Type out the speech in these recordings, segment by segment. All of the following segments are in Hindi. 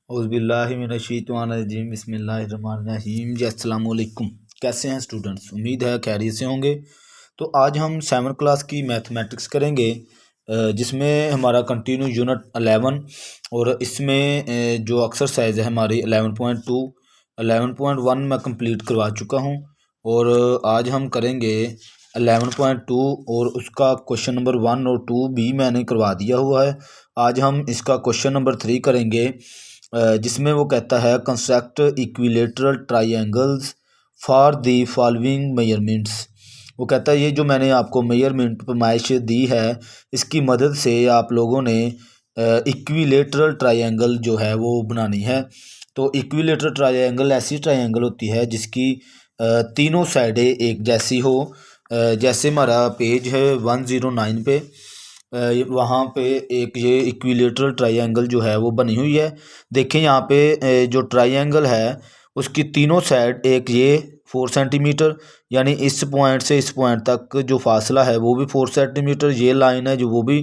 औज़ुबिल्लाहिमिनश्शैतानिर्रजीम बिस्मिल्लाहिर्रहमानिर्रहीम। जी अस्सलाम वालेकुम। कैसे हैं स्टूडेंट्स? उम्मीद है खैरियत से होंगे। तो आज हम 7th क्लास की मैथमेटिक्स करेंगे, जिसमें हमारा कंटिन्यू यूनिट 11 और इसमें जो एक्सरसाइज है हमारी 11.2 11.1 मैं कंप्लीट करवा चुका हूं और आज हम करेंगे 11.2 और उसका क्वेश्चन नंबर 1 और 2 भी मैंने करवा दिया हुआ है। आज हम इसका क्वेश्चन नंबर 3 करेंगे, जिसमें वो कहता है construct equilateral triangles for the following measurements. वो कहता है ये जो मैंने आपको मेजरमेंट पैमाइश दी है, इसकी मदद से आप लोगों ने इक्विलेटरल ट्राइंगल जो है वो बनानी है। तो इक्विलेटरल ट्राइंगल ऐसी ट्राइंगल होती है जिसकी तीनों साइडें एक जैसी हो। जैसे हमारा पेज है 109 पे, वहाँ पे एक ये इक्विलेटरल ट्राइंगल जो है वो बनी हुई है। देखें यहाँ पे जो ट्राइंगल है उसकी तीनों साइड, एक ये 4 सेंटीमीटर, यानी इस पॉइंट से इस पॉइंट तक जो फासला है वो भी 4 सेंटीमीटर, ये लाइन है जो वो भी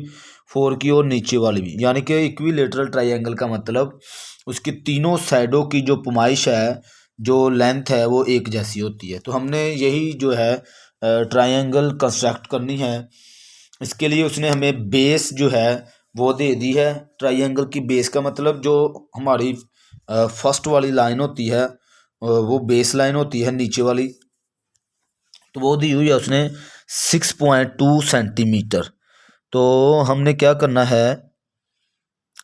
4 की, और नीचे वाली भी। यानी कि इक्विलेटरल ट्राइंगल का मतलब उसकी तीनों साइडों की जो पैमाइश है, जो लेंथ है, वो एक जैसी होती है। तो हमने यही जो है ट्राइंगल कंस्ट्रक्ट करनी है। इसके लिए उसने हमें बेस जो है वो दे दी है। ट्राइंगल की बेस का मतलब जो हमारी फर्स्ट वाली लाइन होती है वो बेस लाइन होती है नीचे वाली, तो वो दी हुई है उसने 6.2 सेंटीमीटर। तो हमने क्या करना है,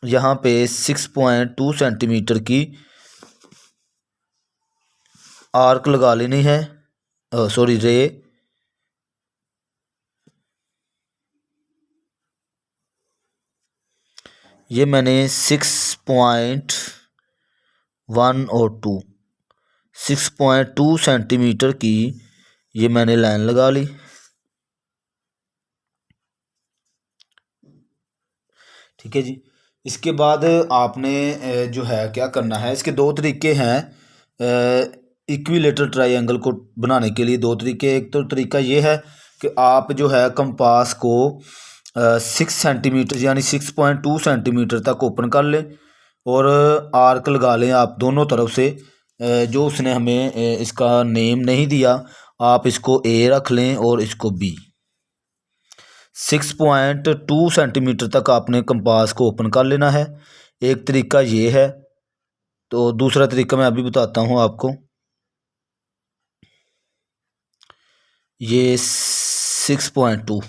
यहाँ पे 6.2 सेंटीमीटर की आर्क लगा लेनी है, सॉरी रे। ये मैंने 6.1 और 6.2 सेंटीमीटर की ये मैंने लाइन लगा ली। ठीक है जी। इसके बाद आपने जो है क्या करना है, इसके दो तरीके हैं इक्विलेटरल ट्राइंगल को बनाने के लिए। दो तरीके, एक तो तरीका ये है कि आप जो है कंपास को 6 सेंटीमीटर यानी 6.2 सेंटीमीटर तक ओपन कर लें और आर्क लगा लें आप दोनों तरफ से। जो उसने हमें इसका नेम नहीं दिया, आप इसको ए रख लें और इसको बी। 6.2 सेंटीमीटर तक आपने कंपास को ओपन कर लेना है। एक तरीका ये है, तो दूसरा तरीका मैं अभी बताता हूँ आपको। ये 6.2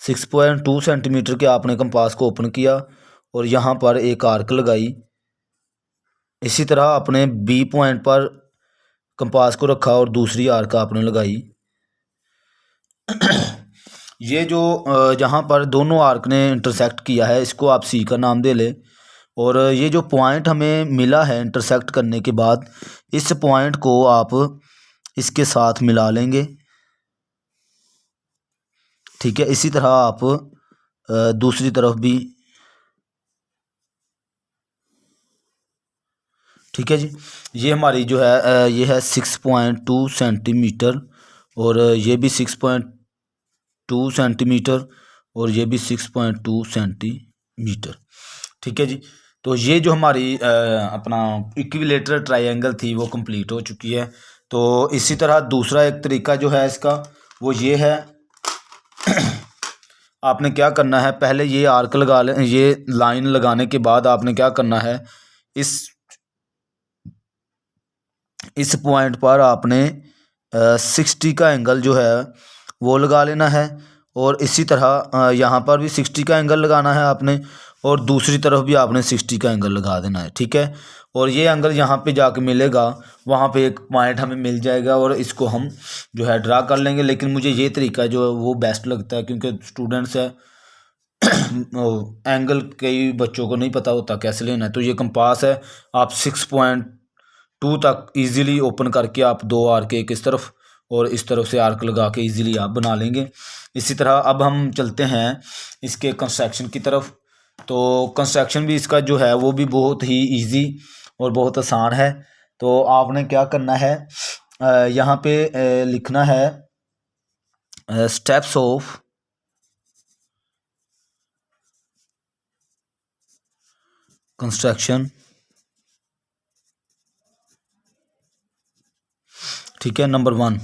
6.2 सेंटीमीटर के आपने कंपास को ओपन किया और यहाँ पर एक आर्क लगाई। इसी तरह आपने बी पॉइंट पर कंपास को रखा और दूसरी आर्क आपने लगाई। ये जो जहाँ पर दोनों आर्क ने इंटरसेक्ट किया है, इसको आप सी का नाम दे लें। और ये जो पॉइंट हमें मिला है इंटरसेक्ट करने के बाद, इस पॉइंट को आप इसके साथ मिला लेंगे। ठीक है, इसी तरह आप दूसरी तरफ भी। ठीक है जी। ये हमारी जो है ये है 6.2 सेंटीमीटर और ये भी 6.2 सेंटीमीटर और ये भी 6.2 सेंटीमीटर। ठीक है जी। तो ये जो हमारी अपना इक्विलेटरल ट्राइंगल थी वो कंप्लीट हो चुकी है। तो इसी तरह दूसरा एक तरीका जो है इसका वो ये है। आपने क्या करना है, पहले ये आर्क लगा लें। ये लाइन लगाने के बाद आपने क्या करना है, इस पॉइंट पर आपने 60 का एंगल जो है वो लगा लेना है और इसी तरह यहाँ पर भी 60 का एंगल लगाना है आपने और दूसरी तरफ भी आपने 60 का एंगल लगा देना है। ठीक है, और ये एंगल यहाँ पे जाके मिलेगा, वहाँ पे एक पॉइंट हमें मिल जाएगा और इसको हम जो है ड्रा कर लेंगे। लेकिन मुझे ये तरीका जो है वो बेस्ट लगता है, क्योंकि स्टूडेंट्स है एंगल कई बच्चों को नहीं पता होता कैसे लेना है। तो ये कंपास है, आप 6.2 तक इजीली ओपन करके आप दो आर्क, एक इस तरफ और इस तरफ से आर्क लगा के इजीली आप बना लेंगे। इसी तरह अब हम चलते हैं इसके कंस्ट्रक्शन की तरफ। तो कंस्ट्रक्शन भी इसका जो है वो भी बहुत ही इजी और बहुत आसान है। तो आपने क्या करना है, यहाँ पे लिखना है स्टेप्स ऑफ कंस्ट्रक्शन, ठीक है। नंबर 1,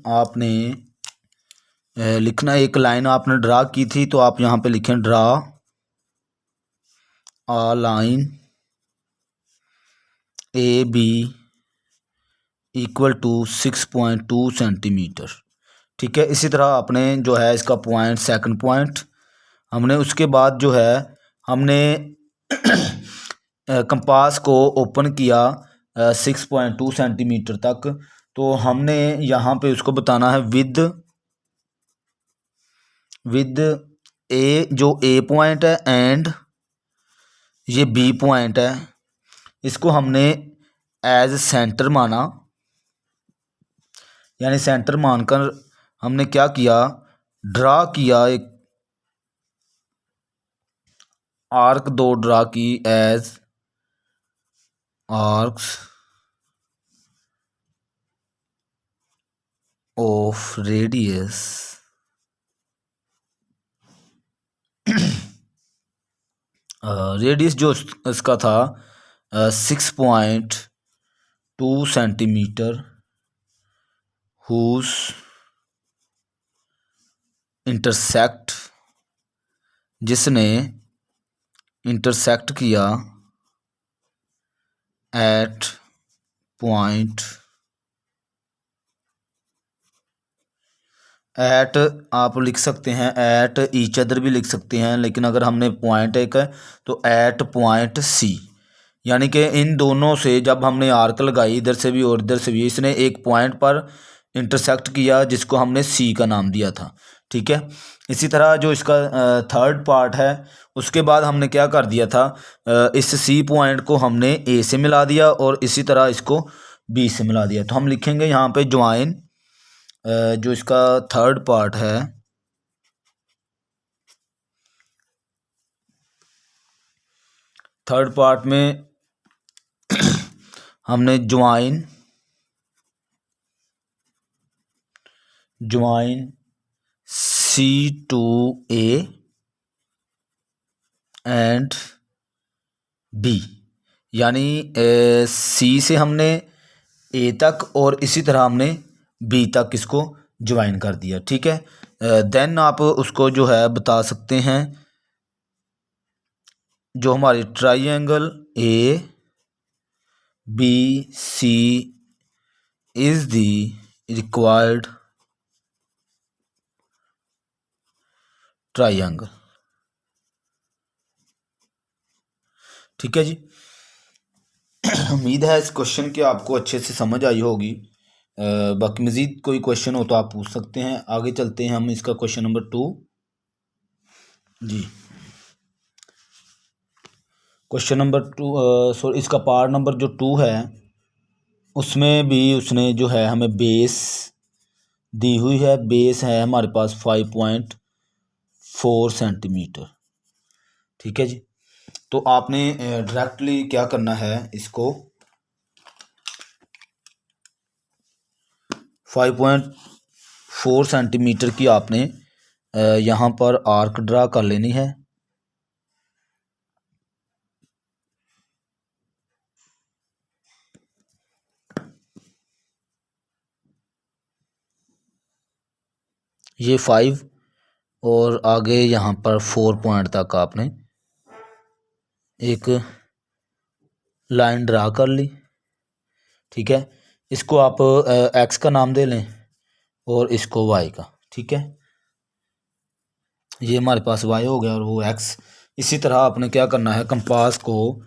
आपने लिखना, एक लाइन आपने ड्रा की थी तो आप यहाँ पे लिखें draw a line AB equal to 6.2 centimetre. ठीक है, इसी तरह आपने जो है इसका पॉइंट, सेकंड पॉइंट हमने, उसके बाद जो है हमने कंपास को ओपन किया 6.2 सेंटीमीटर तक, तो हमने यहाँ पे उसको बताना है विद ए, जो ए पॉइंट है, एंड ये बी पॉइंट है, इसको हमने एज सेंटर माना। यानी सेंटर मानकर हमने क्या किया, ड्रा किया, एक आर्क 2 ड्रा की as arcs of radius radius जो इसका था 6.2 सेंटीमीटर, हुज इंटरसेक्ट, जिसने इंटरसेक्ट किया एट पॉइंट, एट आप लिख सकते हैं, एट ईच अदर भी लिख सकते हैं, लेकिन अगर हमने पॉइंट एक है तो एट पॉइंट सी, यानी कि इन दोनों से जब हमने आर्क लगाई, इधर से भी और इधर से भी, इसने एक पॉइंट पर इंटरसेक्ट किया जिसको हमने सी का नाम दिया था। ठीक है, इसी तरह जो इसका थर्ड पार्ट है, उसके बाद हमने क्या कर दिया था, इस सी पॉइंट को हमने ए से मिला दिया और इसी तरह इसको बी से मिला दिया। तो हम लिखेंगे यहाँ पे ज्वाइन, जो इसका थर्ड पार्ट है, थर्ड पार्ट में हमने join C to A and B, यानी सी से हमने ए तक और इसी तरह हमने बी तक इसको ज्वाइन कर दिया। ठीक है, देन आप उसको जो है बता सकते हैं, जो हमारी triangle A B C is the required triangle. ठीक है जी, उम्मीद है इस क्वेश्चन की आपको अच्छे से समझ आई होगी। बाकी मज़ीद कोई क्वेश्चन हो तो आप पूछ सकते हैं। आगे चलते हैं हम, इसका क्वेश्चन नंबर 2 जी, क्वेश्चन नंबर 2, सॉरी इसका पार्ट नंबर जो 2 है, उसमें भी उसने जो है हमें बेस दी हुई है। बेस है हमारे पास 5.4 सेंटीमीटर। ठीक है जी, तो आपने डायरेक्टली क्या करना है, इसको 5.4 सेंटीमीटर की आपने यहाँ पर आर्क ड्रा कर लेनी है। ये 5 और आगे यहाँ पर 4 पॉइंट तक आपने एक लाइन ड्रा कर ली। ठीक है, इसको आप एक्स का नाम दे लें और इसको वाई का। ठीक है, ये हमारे पास वाई हो गया और वो एक्स। इसी तरह आपने क्या करना है, कंपास को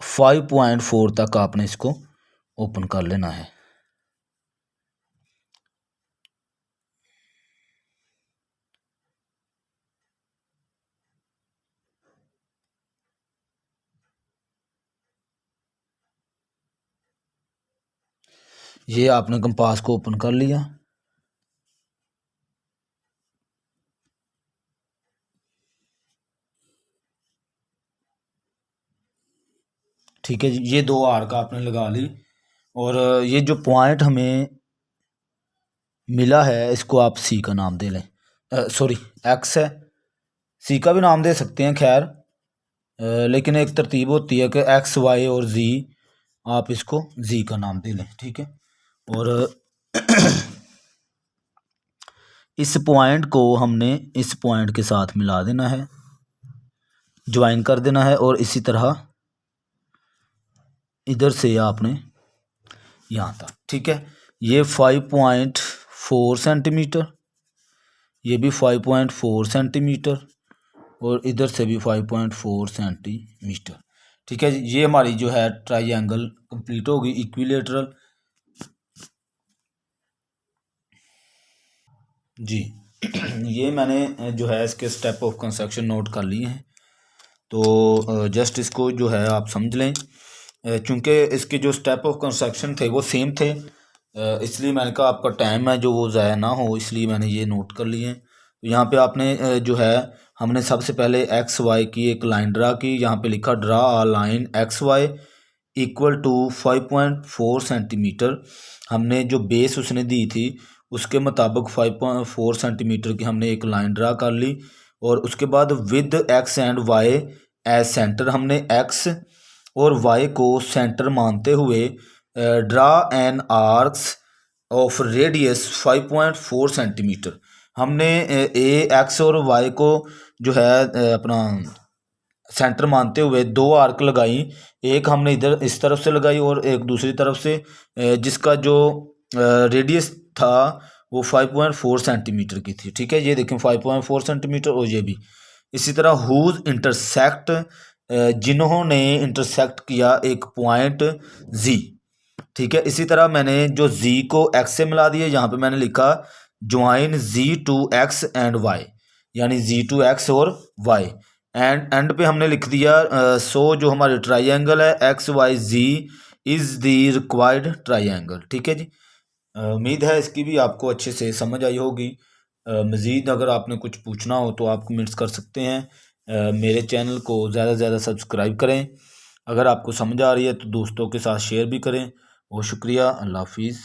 5.4 तक आपने इसको ओपन कर लेना है। ये आपने कंपास को ओपन कर लिया। ठीक है जी, ये 2 आर्क आपने लगा ली। और ये जो पॉइंट हमें मिला है इसको आप सी का नाम दे लें, सॉरी एक्स है, सी का भी नाम दे सकते हैं खैर, लेकिन एक तरतीब होती है कि एक्स वाई और जी, आप इसको जी का नाम दे लें। ठीक है, और इस पॉइंट को हमने इस पॉइंट के साथ मिला देना है, ज्वाइन कर देना है, और इसी तरह इधर से आपने यहाँ तक। ठीक है, ये 5.4 सेंटीमीटर, ये भी 5.4 सेंटीमीटर, और इधर से भी 5.4 सेंटीमीटर। ठीक है जी, ये हमारी जो है ट्राइंगल कंप्लीट होगी इक्विलेटरल जी। ये मैंने जो है इसके स्टेप ऑफ कंस्ट्रक्शन नोट कर लिए हैं, तो जस्ट इसको जो है आप समझ लें, चूँकि इसके जो स्टेप ऑफ कंस्ट्रक्शन थे वो सेम थे, इसलिए मैंने कहा आपका टाइम है जो वो ज़ाया ना हो, इसलिए मैंने ये नोट कर लिए हैं। तो यहाँ पे आपने जो है हमने सबसे पहले एक्स वाई की एक लाइन ड्रा की, यहाँ पे लिखा draw a line X Y equal to 5.4 centimetre. हमने जो बेस उसने दी थी उसके मुताबिक 5.4 सेंटीमीटर की हमने एक लाइन ड्रा कर ली, और उसके बाद with X and Y as centre, हमने एक्स और वाई को सेंटर मानते हुए draw an arcs of radius 5.4 centimetre. हमने ए एक्स और वाई को जो है अपना सेंटर मानते हुए 2 आर्क लगाई, एक हमने इधर इस तरफ से लगाई और एक दूसरी तरफ से, जिसका जो रेडियस था वो 5.4 सेंटीमीटर की थी। ठीक है, ये देखें 5.4 सेंटीमीटर, और ये भी इसी तरह हुज इंटरसेक्ट, जिन्होंने इंटरसेक्ट किया एक पॉइंट जी। ठीक है, इसी तरह मैंने जो जी को एक्स से मिला दिया, यहाँ पे मैंने लिखा join G to X and Y, यानी जी टू एक्स और वाई, एंड पे हमने लिख दिया सो जो हमारे ट्राइंगल है X Y G is the required triangle. ठीक है जी, उम्मीद है इसकी भी आपको अच्छे से समझ आई होगी। मज़ीद अगर आपने कुछ पूछना हो तो आप कमेंट्स कर सकते हैं। मेरे चैनल को ज़्यादा से ज़्यादा सब्सक्राइब करें, अगर आपको समझ आ रही है तो दोस्तों के साथ शेयर भी करें। बहुत शुक्रिया, अल्लाह हाफिज़।